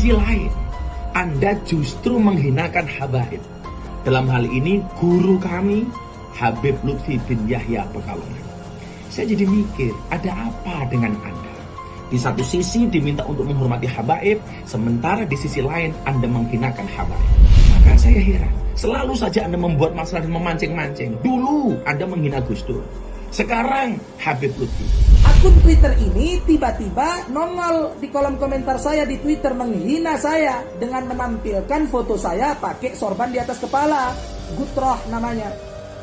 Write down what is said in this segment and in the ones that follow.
sisi lain, Anda justru menghinakan habaib. Dalam hal ini, guru kami, Habib Lutfi bin Yahya Pekalongan. Saya jadi mikir, ada apa dengan Anda? Di satu sisi diminta untuk menghormati habaib, sementara di sisi lain Anda menghinakan habaib. Maka saya heran, selalu saja Anda membuat masalah dan memancing-mancing. Dulu Anda menghina Gus Dur, sekarang Habib Lutfi. Akun Twitter ini tiba-tiba nongol di kolom komentar saya di Twitter menghina saya dengan menampilkan foto saya pakai sorban di atas kepala, Gutroh namanya.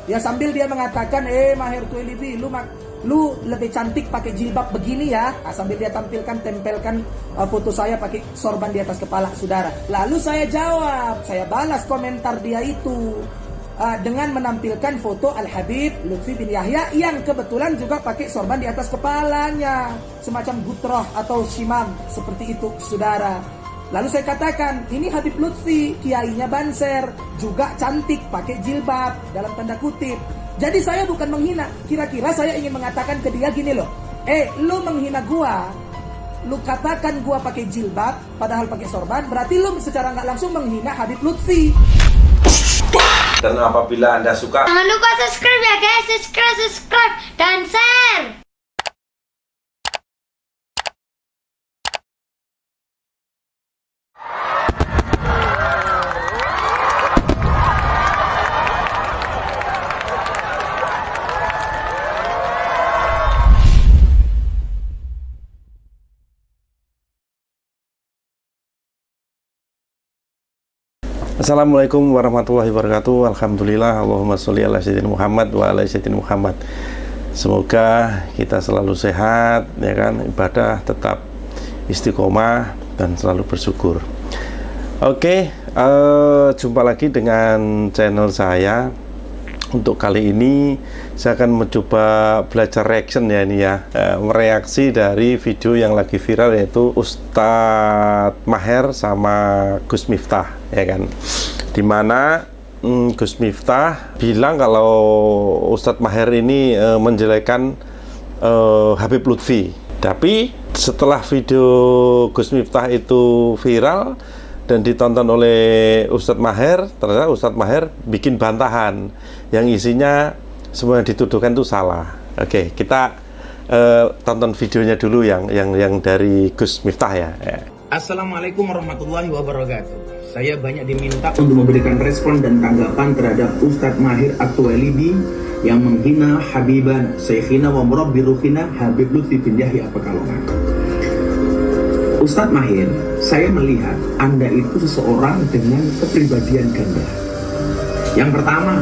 Ya sambil dia mengatakan, Maher Tuelibi, lu lebih cantik pakai jilbab begini ya. Sambil dia tempelkan foto saya pakai sorban di atas kepala, saudara. Lalu saya jawab, saya balas komentar dia itu dengan menampilkan foto Al-Habib Lutfi bin Yahya yang kebetulan juga pakai sorban di atas kepalanya, semacam gutroh atau shimam seperti itu, saudara. Lalu saya katakan, ini Habib Lutfi, kiainya Banser, juga cantik pakai jilbab, dalam tanda kutip. Jadi saya bukan menghina, kira-kira saya ingin mengatakan ke dia gini loh, lu menghina gua, lu katakan gua pakai jilbab padahal pakai sorban, berarti lu secara nggak langsung menghina Habib Lutfi. Dan apabila Anda suka, jangan lupa subscribe ya guys, subscribe dan share. Assalamualaikum warahmatullahi wabarakatuh. Alhamdulillah, Allahumma sholli ala sayyidina Muhammad wa ala sayyidina Muhammad. Semoga kita selalu sehat, ya kan, ibadah tetap istiqomah dan selalu bersyukur. Oke, jumpa lagi dengan channel saya. Untuk kali ini saya akan mencoba belajar reaction ya, ini ya, mereaksi dari video yang lagi viral, yaitu Ustadz Maher sama Gus Miftah, ya kan, dimana Gus Miftah bilang kalau Ustadz Maher ini menjelekan Habib Lutfi. Tapi setelah video Gus Miftah itu viral dan ditonton oleh Ustadz Maher, ternyata Ustadz Maher bikin bantahan yang isinya semua yang dituduhkan itu salah. Oke, kita tonton videonya dulu yang dari Gus Miftah ya. Assalamualaikum warahmatullahi wabarakatuh. Saya banyak diminta untuk memberikan respon dan tanggapan terhadap Ustadz Maher At-Tuelibi yang menghina Habiban Syekhina wa Murabbi Ruhina Habib Lutfi bin Yahya Pekalongan. Ustadz Maher, saya melihat Anda itu seseorang dengan kepribadian ganda. Yang pertama,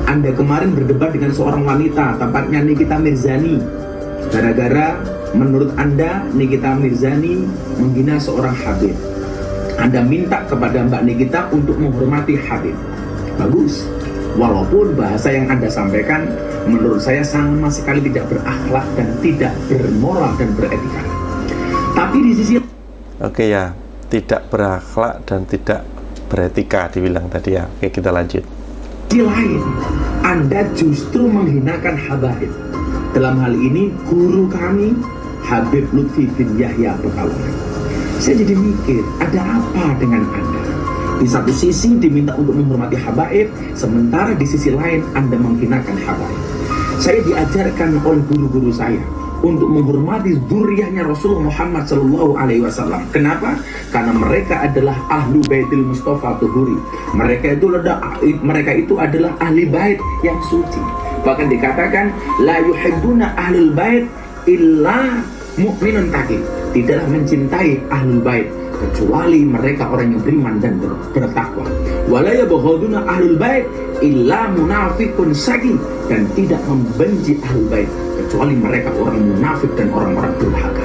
Anda kemarin berdebat dengan seorang wanita, tempatnya Nikita Mirzani. Gara-gara menurut Anda Nikita Mirzani menghina seorang Habib. Anda minta kepada Mbak Nikita untuk menghormati Habib. Bagus. Walaupun bahasa yang Anda sampaikan menurut saya sama sekali tidak berakhlak dan tidak bermoral dan beretika. Tapi di sisi Oke ya, tidak berakhlak dan tidak beretika dibilang tadi ya. Oke, kita lanjut. Di lain, Anda justru menghinakan habaib. Dalam hal ini, guru kami, Habib Lutfi bin Yahya Pekalongan. Saya jadi mikir, ada apa dengan Anda? Di satu sisi diminta untuk menghormati habaib, sementara di sisi lain Anda menghinakan habaib. Saya diajarkan oleh guru-guru saya untuk menghormati zuriyahnya Rasulullah Muhammad SAW. Kenapa? Karena mereka adalah ahlu baitil Mustafa Tuhuri. Mereka itu adalah ahli bait yang suci. Bahkan dikatakan la yuhibbuna ahlul bait illa mu'minun taqi. Tidaklah mencintai ahlul bait kecuali mereka orang yang beriman dan bertakwa. Wala yabghaduna ahlul bait illa munafiqun saqi, dan tidak membenci ahlul bait kecuali mereka orang munafik dan orang-orang durhaka.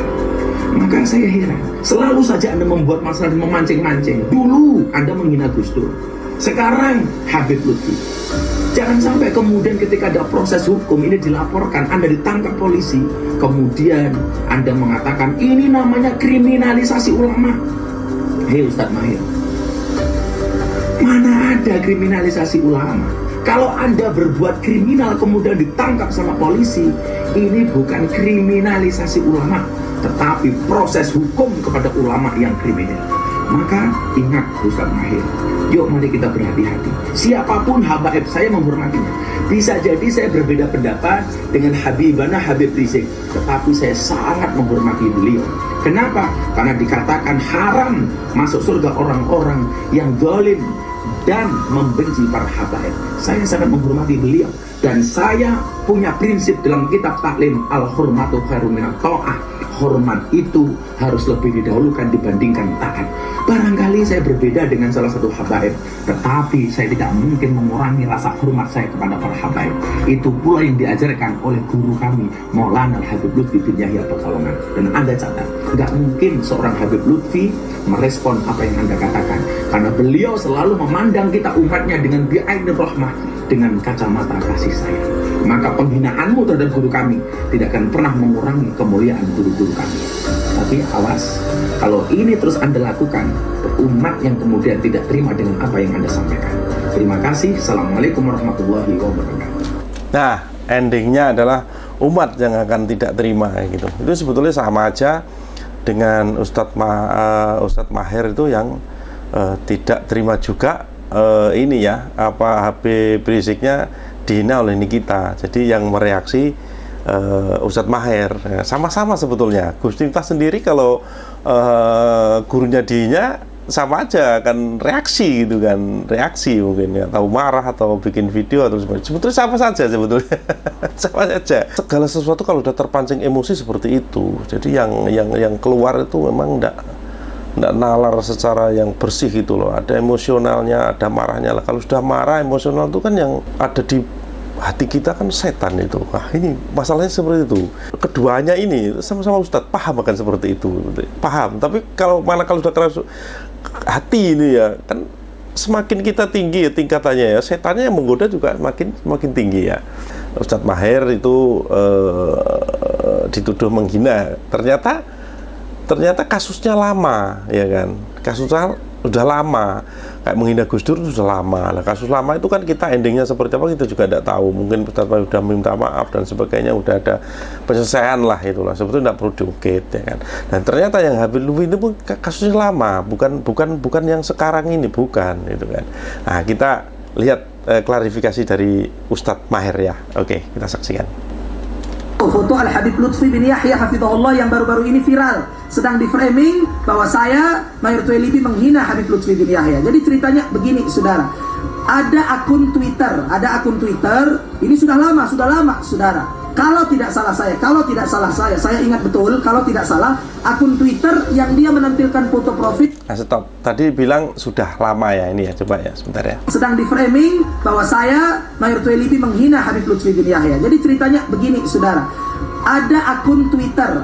Maka saya heran, selalu saja Anda membuat masalah dan memancing-mancing. Dulu Anda menghina Gus Dur, sekarang Habib Lutfi. Jangan sampai kemudian ketika ada proses hukum ini dilaporkan, Anda ditangkap polisi, kemudian Anda mengatakan ini namanya kriminalisasi ulama. Hei Ustadz Maher, mana ada kriminalisasi ulama? Kalau Anda berbuat kriminal kemudian ditangkap sama polisi, ini bukan kriminalisasi ulama, tetapi proses hukum kepada ulama yang kriminal. Maka ingat Ustaz Mahir, yuk mari kita berhati-hati. Siapapun habaib, saya menghormatinya. Bisa jadi saya berbeda pendapat dengan Habibana Habib Rizik, tetapi saya sangat menghormati beliau. Kenapa? Karena dikatakan haram masuk surga orang-orang yang zalim dan membenci para habaib. Saya sangat menghormati beliau, dan saya punya prinsip dalam kitab taklim, al-hurmatu khairum minat ta'ah. Hormat itu harus lebih didahulukan dibandingkan taat. Barangkali saya berbeda dengan salah satu habaib, tetapi saya tidak mungkin mengurangi rasa hormat saya kepada para habaib. Itu pula yang diajarkan oleh guru kami, Maulana Habib Lutfi bin Yahya Pekalongan. Dan Anda catat, nggak mungkin seorang Habib Lutfi merespon apa yang Anda katakan, karena beliau selalu memandang kita umatnya dengan bi'ainir rahmah, dengan kacamata kasih sayang. Maka penghinaanmu terhadap guru kami tidak akan pernah mengurangi kemuliaan guru-guru kami. Tapi awas, kalau ini terus Anda lakukan, umat yang kemudian tidak terima dengan apa yang Anda sampaikan. Terima kasih. Assalamualaikum warahmatullahi wabarakatuh. Nah, endingnya adalah umat yang akan tidak terima gitu. Itu sebetulnya sama aja dengan Ustadz Mahir itu yang tidak terima juga ini ya, Habib Riziknya dihina oleh Nikita. Jadi yang mereaksi Ustadz Mahir sama-sama sebetulnya. Gus Miftah sendiri kalau gurunya dihina sama aja kan reaksi gitu kan, reaksi mungkin ya, tahu marah atau bikin video atau sebagainya. Sebetulnya sama saja sebetulnya. Sama saja. Segala sesuatu kalau udah terpancing emosi seperti itu, jadi yang keluar itu memang enggak nalar secara yang bersih gitu loh. Ada emosionalnya, ada marahnya lah. Kalau sudah marah, emosional itu kan yang ada di hati kita kan setan itu. Nah, ini masalahnya seperti itu. Keduanya ini sama-sama Ustadz paham akan seperti itu, paham. Tapi kalau sudah kerasukan hati ini ya kan, semakin kita tinggi ya tingkatannya ya, setannya yang menggoda juga makin tinggi ya. Ustadz Mahir itu dituduh menghina. Ternyata kasusnya lama ya kan. Kasusnya udah lama. Kayak menghina Gus Dur itu sudah lama. Nah, kasus lama itu kan kita endingnya seperti apa kita juga tidak tahu. Mungkin Ustadz Mahir sudah minta maaf dan sebagainya, udah ada penyelesaian lah itulah. Sebetulnya tidak perlu diungkit ya kan. Dan ternyata yang Habib Lutfi itu pun kasusnya lama, bukan yang sekarang ini, bukan gitu kan. Nah, kita lihat klarifikasi dari Ustadz Mahir ya. Oke, kita saksikan. Foto Al-Habib Lutfi bin Yahya hafizahullah yang baru-baru ini viral, sedang di framing bahwa saya Mahir Tuwailibi menghina Habib Lutfi bin Yahya. Jadi ceritanya begini saudara, ada akun Twitter, ini sudah lama saudara. Kalau tidak salah saya, saya ingat betul, kalau tidak salah, akun Twitter yang dia menampilkan foto profil. Nah, stop. Tadi bilang sudah lama ya ini ya, coba ya, sebentar ya. Sedang di framing bahwa saya Mahir Tuwailibi menghina Habib Lutfi bin Yahya. Jadi ceritanya begini saudara, ada akun Twitter,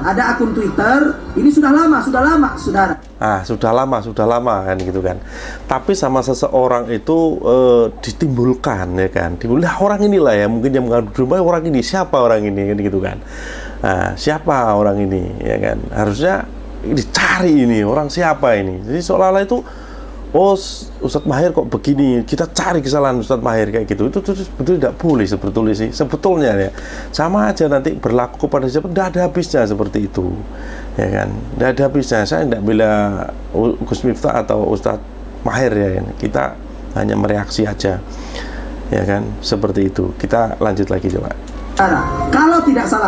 ini sudah lama saudara. Ah, sudah lama kan gitu kan. Tapi sama seseorang itu ditimbulkan ya kan. Nah, orang inilah ya mungkin yang mengadu domba, orang ini siapa orang ini kan gitu kan. Nah, siapa orang ini ya kan. Harusnya dicari ini orang siapa ini. Jadi seolah-olah itu Ustadz Mahir kok begini, kita cari kesalahan Ustadz Mahir kayak gitu. Itu sebetulnya tidak boleh sebetulnya ya. Sama aja nanti berlaku kepada siapa, tidak ada habisnya seperti itu ya kan, tidak ada habisnya. Saya tidak bela Gus Miftah atau Ustadz Mahir ya kan. Kita hanya mereaksi aja ya kan, seperti itu. Kita lanjut lagi coba. Kalau tidak salah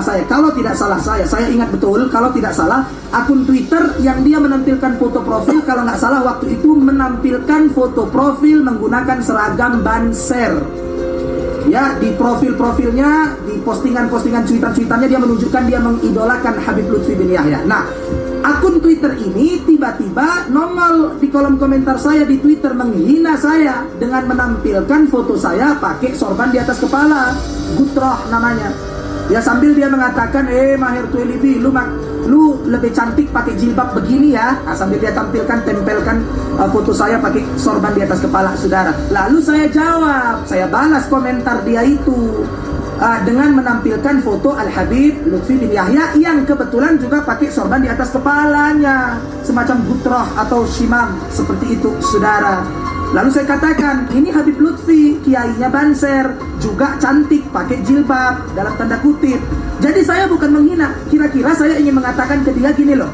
saya ingat betul, kalau tidak salah, akun Twitter yang dia menampilkan foto profil, kalau nggak salah waktu itu menampilkan foto profil menggunakan seragam Banser. Ya, di profilnya, di postingan-postingan cuitan-cuitannya dia menunjukkan dia mengidolakan Habib Lutfi bin Yahya. Nah, akun Twitter ini tiba-tiba nongol di kolom komentar saya di Twitter menghina saya dengan menampilkan foto saya pakai sorban di atas kepala, Gutroh namanya. Ya sambil dia mengatakan, Mahir Tuwailibi, lu lebih cantik pakai jilbab begini ya. Nah, sambil dia tempelkan foto saya pakai sorban di atas kepala saudara. Lalu saya jawab, saya balas komentar dia itu dengan menampilkan foto Al-Habib Lutfi bin Yahya yang kebetulan juga pakai sorban di atas kepalanya, semacam gutroh atau shimam seperti itu saudara. Lalu saya katakan, ini Habib Lutfi, kiainya Banser, juga cantik pakai jilbab dalam tanda kutip. Jadi saya bukan menghina, kira-kira saya ingin mengatakan ke dia gini loh,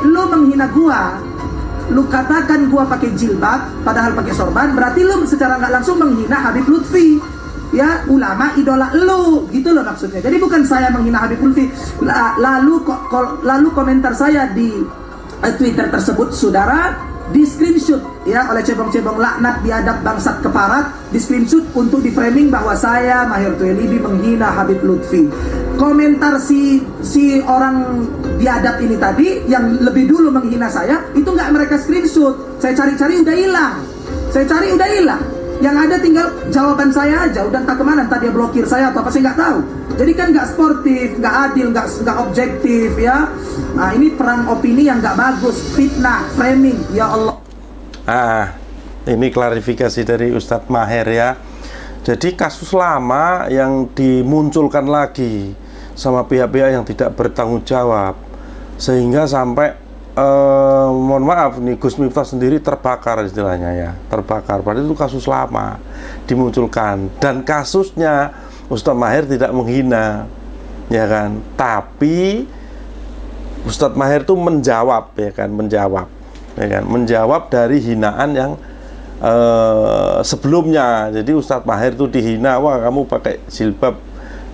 lu menghina gua, lu katakan gua pakai jilbab padahal pakai sorban, berarti lu secara nggak langsung menghina Habib Lutfi, ya, ulama idola lu, gitu loh maksudnya. Jadi bukan saya menghina Habib Lutfi. Lalu komentar saya di Twitter tersebut, saudara, di screenshot ya oleh cebong-cebong laknat biadab bangsat keparat, di screenshot untuk di framing bahwa saya Maher Tuelibi menghina Habib Lutfi. Komentar si orang biadab ini tadi yang lebih dulu menghina saya itu nggak mereka screenshot. Saya cari-cari udah hilang. Yang ada tinggal jawaban saya aja, udah entah kemana, entah dia blokir saya atau apa, saya nggak tahu. Jadi kan nggak sportif, nggak adil, nggak objektif ya. Nah ini perang opini yang nggak bagus, fitnah, framing, ya Allah. Ini klarifikasi dari Ustadz Maher ya. Jadi kasus lama yang dimunculkan lagi sama pihak-pihak yang tidak bertanggung jawab, sehingga sampai mohon maaf nih, Gus Miftah sendiri terbakar istilahnya ya, terbakar. Padahal itu kasus lama dimunculkan, dan kasusnya Ustadz Maher tidak menghina, ya kan? Tapi Ustadz Maher itu menjawab, ya kan? Menjawab dari hinaan yang sebelumnya. Jadi Ustadz Maher itu dihina, wah kamu pakai jilbab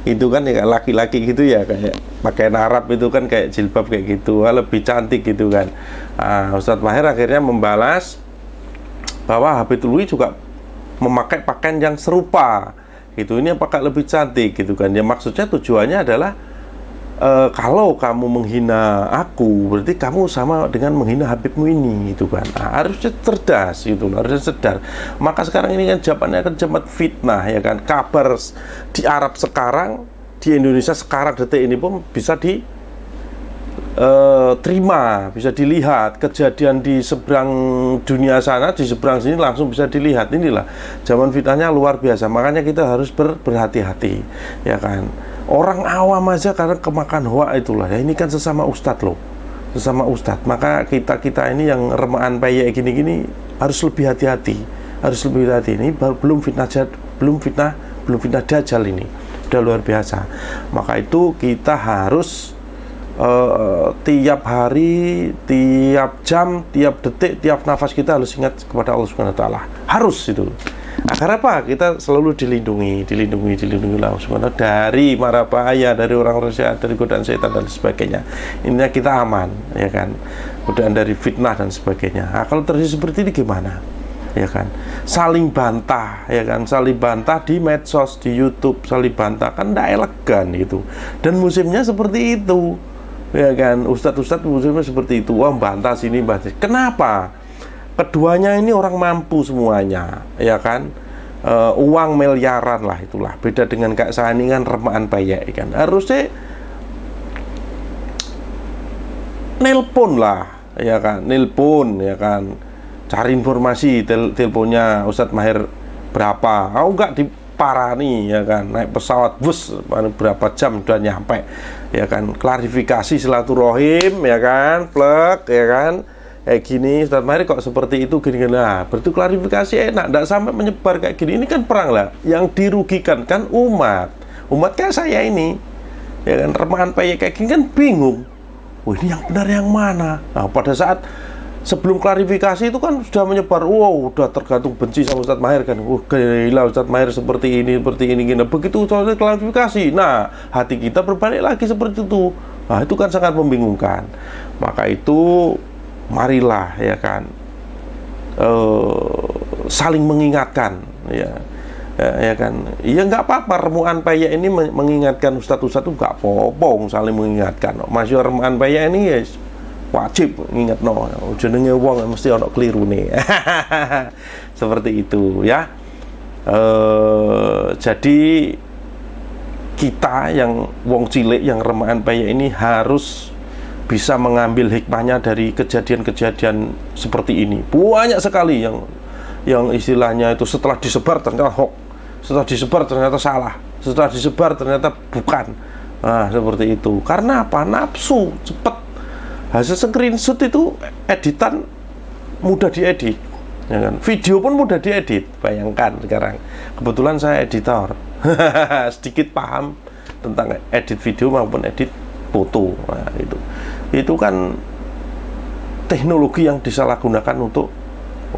itu kan ya laki-laki gitu ya, kayak pakaian Arab itu kan kayak jilbab kayak gitu, lebih cantik gitu kan. Ustadz Maher akhirnya membalas bahwa Habib Lutfi juga memakai pakaian yang serupa gitu, ini apakah lebih cantik gitu kan. Ya maksudnya tujuannya adalah kalau kamu menghina aku, berarti kamu sama dengan menghina Habibmu ini gitu kan. Harusnya cerdas gitu, harusnya sedar. Maka sekarang ini kan zamannya kan zaman fitnah ya kan. Kabar di Arab sekarang, di Indonesia sekarang detik ini pun bisa terima, bisa dilihat. Kejadian di seberang dunia sana, di seberang sini langsung bisa dilihat. Inilah zaman fitnahnya luar biasa. Makanya kita harus berhati-hati ya kan. Orang awam aja karena kemakan hoak itulah ya. Ini kan sesama ustadz loh, sesama ustadz. Maka kita ini yang remaan peyek gini-gini harus lebih hati-hati, Ini belum fitnah dajjal ini, udah luar biasa. Maka itu kita harus tiap hari, tiap jam, tiap detik, tiap nafas kita harus ingat kepada Allah Subhanahu wa taala. Harus itu. Agar apa? Kita selalu dilindungi Allah Subhanahu dari mara bahaya, dari orang-orang jahat, dari godaan setan dan sebagainya. Intinya kita aman, ya kan? Godaan dari fitnah dan sebagainya. Nah, kalau terjadi seperti ini gimana? Ya kan? Saling bantah, ya kan? Saling bantah di medsos, di YouTube, saling bantah kan tidak elegan gitu. Dan musimnya seperti itu. Ya kan? Ustadz musimnya seperti itu. Wah, bantah sini, bantah. Kenapa? Keduanya ini orang mampu semuanya, ya kan? Uang miliaran lah itulah. Beda dengan Kak Sani kan remaan payek kan. Harusnya nelpon lah, ya kan? Cari informasi, teleponnya Ustadz Maher berapa? Enggak diparani, ya kan? Naik pesawat bus berapa jam udah nyampe, ya kan? Klarifikasi silaturahim, ya kan? Plek, ya kan? Gini, Ustadz Maher kok seperti itu gini. Nah, berarti klarifikasi enak, tidak sampai menyebar kayak gini. Ini kan perang lah, yang dirugikan kan umat kayak saya ini, ya kan? Remahan payek kayak gini kan bingung, ini yang benar yang mana? Nah, pada saat sebelum klarifikasi itu kan sudah menyebar, udah tergantung benci sama Ustadz Maher kan. Gila Ustadz Maher seperti ini gini. Begitu soal klarifikasi, nah hati kita berbalik lagi seperti itu. Nah, itu kan sangat membingungkan. Maka itu marilah, ya kan, saling mengingatkan, ya kan. Ya nggak apa-apa, remuan payek ini mengingatkan ustadz itu nggak apa-apa, saling mengingatkan. Masih remuan payek ini ya wajib ingat jenenge wong mesti ono keliru nih. Seperti itu ya. Jadi kita yang wong cilik, yang remuan payek ini harus bisa mengambil hikmahnya dari kejadian-kejadian seperti ini. Banyak sekali yang istilahnya itu setelah disebar ternyata hoax, setelah disebar ternyata salah, setelah disebar ternyata bukan. Nah, seperti itu. Karena apa? Nafsu, cepat. Hasil screenshot itu editan mudah diedit, ya kan? Video pun mudah diedit. Bayangkan sekarang. Kebetulan saya editor. Sedikit paham tentang edit video maupun edit foto. Nah, itu kan teknologi yang disalahgunakan untuk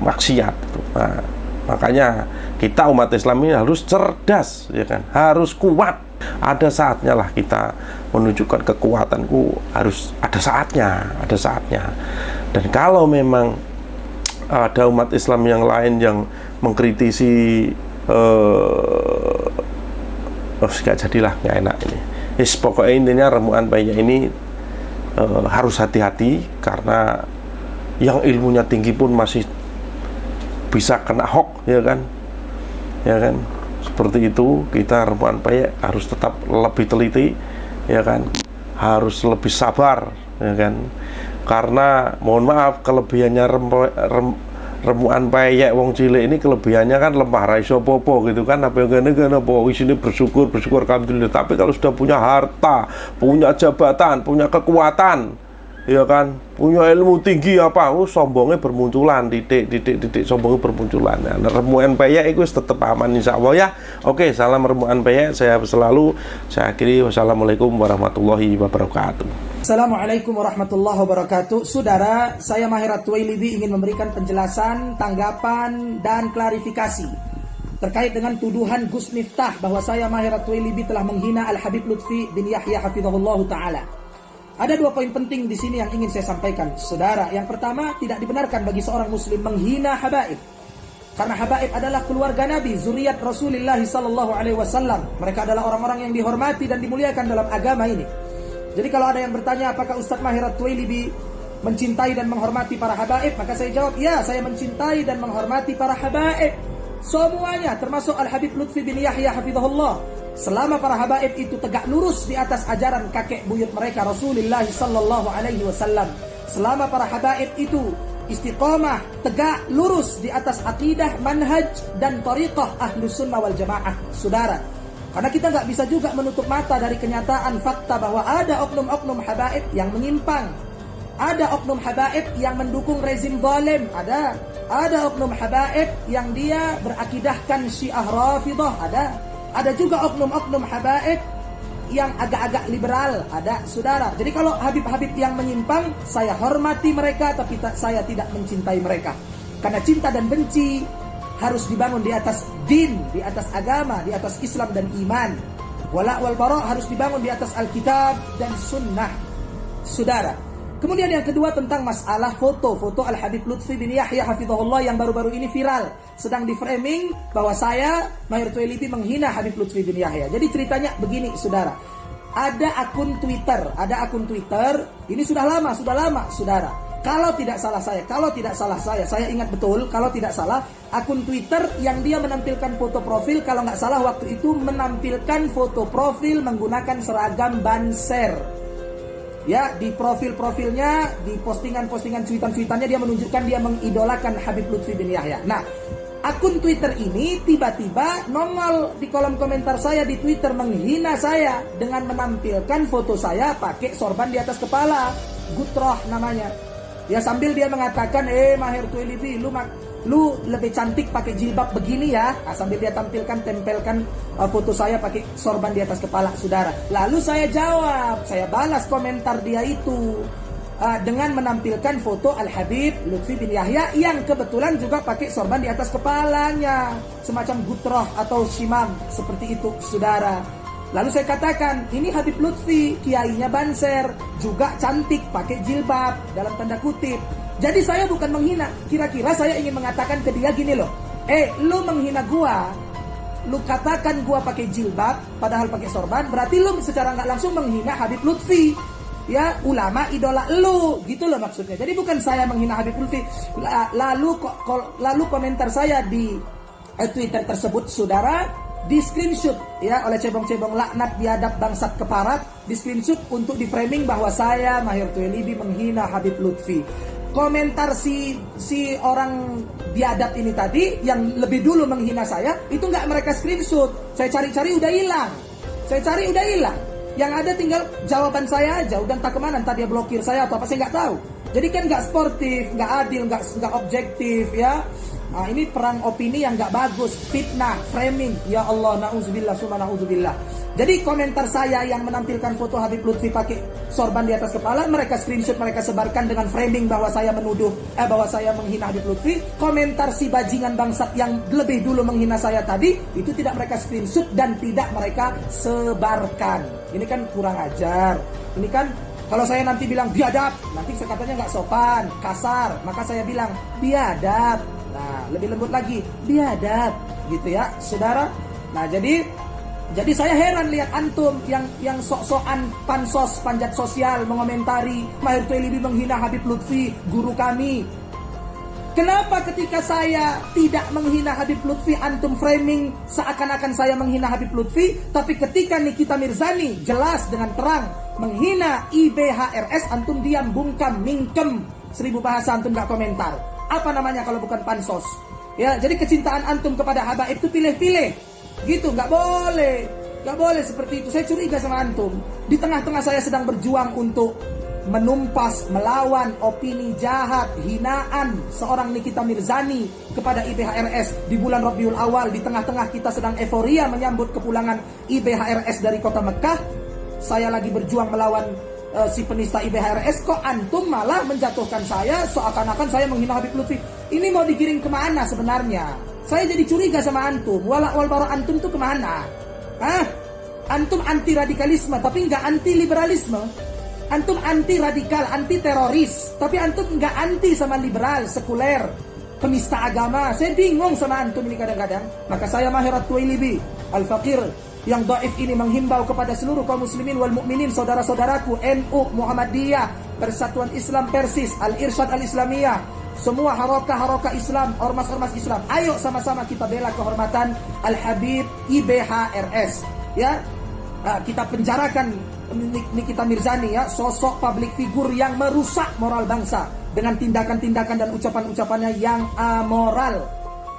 maksiat. Nah, makanya kita umat Islam ini harus cerdas, ya kan? Harus kuat. Ada saatnya lah kita menunjukkan kekuatanku, harus ada saatnya. Dan kalau memang ada umat Islam yang lain yang mengkritisi, nggak jadilah, nggak enak ini. Pokoknya intinya remuan bayi ini harus hati-hati, karena yang ilmunya tinggi pun masih bisa kena hoax, ya kan? Seperti itu. Kita remuan bayi harus tetap lebih teliti, ya kan? Harus lebih sabar, ya kan? Karena mohon maaf, kelebihannya remuan peyek wong cilik ini, kelebihannya kan lemah, ra iso apa-apa gitu kan, apa yang apa isine bersyukur alhamdulillah. Tapi kalau sudah punya harta, punya jabatan, punya kekuatan, ya kan, punya ilmu tinggi apa, sombongnya bermunculan, titik sombongnya bermunculan. Nah, remuan peyek itu tetap aman insyaallah ya. Oke, salam remuan peyek, saya akhiri. Wassalamualaikum warahmatullahi wabarakatuh. Assalamualaikum warahmatullahi wabarakatuh. Saudara, saya Mahir At-Tuwailibi ingin memberikan penjelasan, tanggapan, dan klarifikasi terkait dengan tuduhan Gus Miftah bahwa saya Mahir At-Tuwailibi telah menghina Al-Habib Lutfi bin Yahya hafizahullah ta'ala. Ada 2 poin penting di sini yang ingin saya sampaikan, saudara. Yang pertama, tidak dibenarkan bagi seorang muslim menghina habaib. Karena habaib adalah keluarga Nabi, zuriat Rasulullah SAW. Mereka adalah orang-orang yang dihormati dan dimuliakan dalam agama ini. Jadi kalau ada yang bertanya apakah Ustadz Mahir At-Tuwailibi mencintai dan menghormati para habaib, maka saya jawab, ya, saya mencintai dan menghormati para habaib semuanya, termasuk Al-Habib Lutfi bin Yahya hafizahullah. Selama para habaib itu tegak lurus di atas ajaran kakek buyut mereka Rasulullah SAW, selama para habaib itu istiqomah, tegak lurus di atas akidah, manhaj, dan tariqah Ahlus Sunnah wal Jamaah, saudara. Karena kita nggak bisa juga menutup mata dari kenyataan fakta bahwa ada oknum-oknum habaib yang menyimpang, ada oknum habaib yang mendukung rezim zalim, ada oknum habaib yang dia berakidahkan Syiah Rafidah, ada juga oknum-oknum habaib yang agak-agak liberal, ada, saudara. Jadi kalau habib-habib yang menyimpang, saya hormati mereka, tapi saya tidak mencintai mereka. Karena cinta dan benci harus dibangun di atas din, di atas agama, di atas Islam dan iman. Wala wal bara harus dibangun di atas Alkitab dan Sunnah, saudara. Kemudian yang kedua tentang masalah foto Al-Habib Lutfi bin Yahya hafizahullah yang baru-baru ini viral, sedang di framing bahwa saya Mahir At-Tuwailibi menghina Habib Lutfi bin Yahya. Jadi ceritanya begini, saudara. Ada akun Twitter, ini sudah lama, saudara. Kalau tidak salah saya, saya ingat betul, kalau tidak salah, akun Twitter yang dia menampilkan foto profil, kalau nggak salah waktu itu menampilkan foto profil menggunakan seragam Banser. Ya, di profilnya, di postingan-postingan cuitan-cuitannya dia menunjukkan dia mengidolakan Habib Lutfi bin Yahya. Nah, akun Twitter ini tiba-tiba nongol di kolom komentar saya di Twitter menghina saya dengan menampilkan foto saya pakai sorban di atas kepala, Gutroh namanya. Ya, sambil dia mengatakan, Mahir At-Tuwailibi, lu lebih cantik pakai jilbab begini ya. Nah, sambil dia tempelkan foto saya pakai sorban di atas kepala, saudara. Lalu saya jawab, saya balas komentar dia itu dengan menampilkan foto Al-Habib Lutfi bin Yahya yang kebetulan juga pakai sorban di atas kepalanya, semacam gutroh atau shimam seperti itu, saudara. Lalu saya katakan, ini Habib Lutfi, kiainya Banser, juga cantik pakai jilbab, dalam tanda kutip. Jadi saya bukan menghina. Kira-kira saya ingin mengatakan ke dia gini loh, lu menghina gua, lu katakan gua pakai jilbab padahal pakai sorban, berarti lu secara nggak langsung menghina Habib Lutfi, ya, ulama idola lu, gitu loh maksudnya. Jadi bukan saya menghina Habib Lutfi. Lalu komentar saya di Twitter tersebut, saudara, di screenshot ya oleh cebong-cebong laknat biadab bangsat keparat, di screenshot untuk di framing bahwa saya Mahir At-Tuwailibi menghina Habib Lutfi. Komentar si orang biadab ini tadi yang lebih dulu menghina saya itu nggak mereka screenshot. Saya cari-cari udah hilang. Yang ada tinggal jawaban saya aja, udah entah kemana, entah dia blokir saya atau apa, saya nggak tahu. Jadi kan nggak sportif, nggak adil, nggak objektif ya. Nah, ini perang opini yang gak bagus, fitnah, framing. Ya Allah, na'udzubillah, summa na'udzubillah. Jadi komentar saya yang menampilkan foto Habib Lutfi pakai sorban di atas kepala, mereka screenshot, mereka sebarkan dengan framing bahwa saya menuduh, bahwa saya menghina Habib Lutfi. Komentar si bajingan bangsat yang lebih dulu menghina saya tadi, itu tidak mereka screenshot dan tidak mereka sebarkan. Ini kan kurang ajar. Ini kan kalau saya nanti bilang biadab, nanti saya katanya nggak sopan, kasar, maka saya bilang biadab. Nah, lebih lembut lagi, biadab, gitu ya, saudara. Nah, jadi saya heran lihat antum yang sok-sokan pansos, panjat sosial mengomentari Maher Telibi menghina Habib Lutfi, guru kami. Kenapa ketika saya tidak menghina Habib Lutfi, antum framing seakan-akan saya menghina Habib Lutfi, tapi ketika Nikita Mirzani jelas dengan terang menghina IBHRS, antum diam, bungkam, mingkem, 1000 bahasa antum gak komentar. Apa namanya kalau bukan pansos? Ya, jadi kecintaan antum kepada habaib itu pilih-pilih. Gitu, nggak boleh seperti itu. Saya curiga sama antum. Di tengah-tengah saya sedang berjuang untuk menumpas, melawan opini jahat, hinaan seorang Nikita Mirzani kepada IBHRS di bulan Rabiul Awal. Di tengah-tengah kita sedang euforia menyambut kepulangan IBHRS dari kota Mekah. Saya lagi berjuang melawan si penista IBHRS, kok antum malah menjatuhkan saya seakan-akan saya menghina Habib Lutfi. Ini mau digiring kemana sebenarnya? Saya jadi curiga sama antum. Wala wal bara antum tuh kemana? Antum anti radikalisme tapi nggak anti liberalisme. Antum anti radikal, anti teroris, tapi antum nggak anti sama liberal, sekuler, penista agama. Saya bingung sama antum ini kadang-kadang. Maka saya Maher At-Tuwailibi, Al-Faqir yang dhaif ini menghimbau kepada seluruh kaum muslimin wal mukminin, saudara-saudaraku NU, Muhammadiyah, Persatuan Islam Persis, Al-Irsyad Al-Islamiyah, semua harokah Islam, ormas-ormas Islam. Ayo sama-sama kita bela kehormatan Al-Habib IBHRS. Ya, kita penjarakan Nikita Mirzani, ya, sosok public figure yang merusak moral bangsa dengan tindakan-tindakan dan ucapan-ucapannya yang amoral.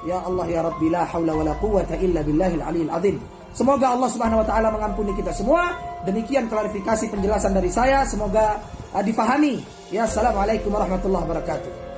Ya Allah ya Rabbi, la haula wala quwwata illa billahil aliyil azim. Semoga Allah Subhanahu wa taala mengampuni kita semua. Demikian klarifikasi penjelasan dari saya, semoga difahami. Ya, assalamualaikum warahmatullahi wabarakatuh.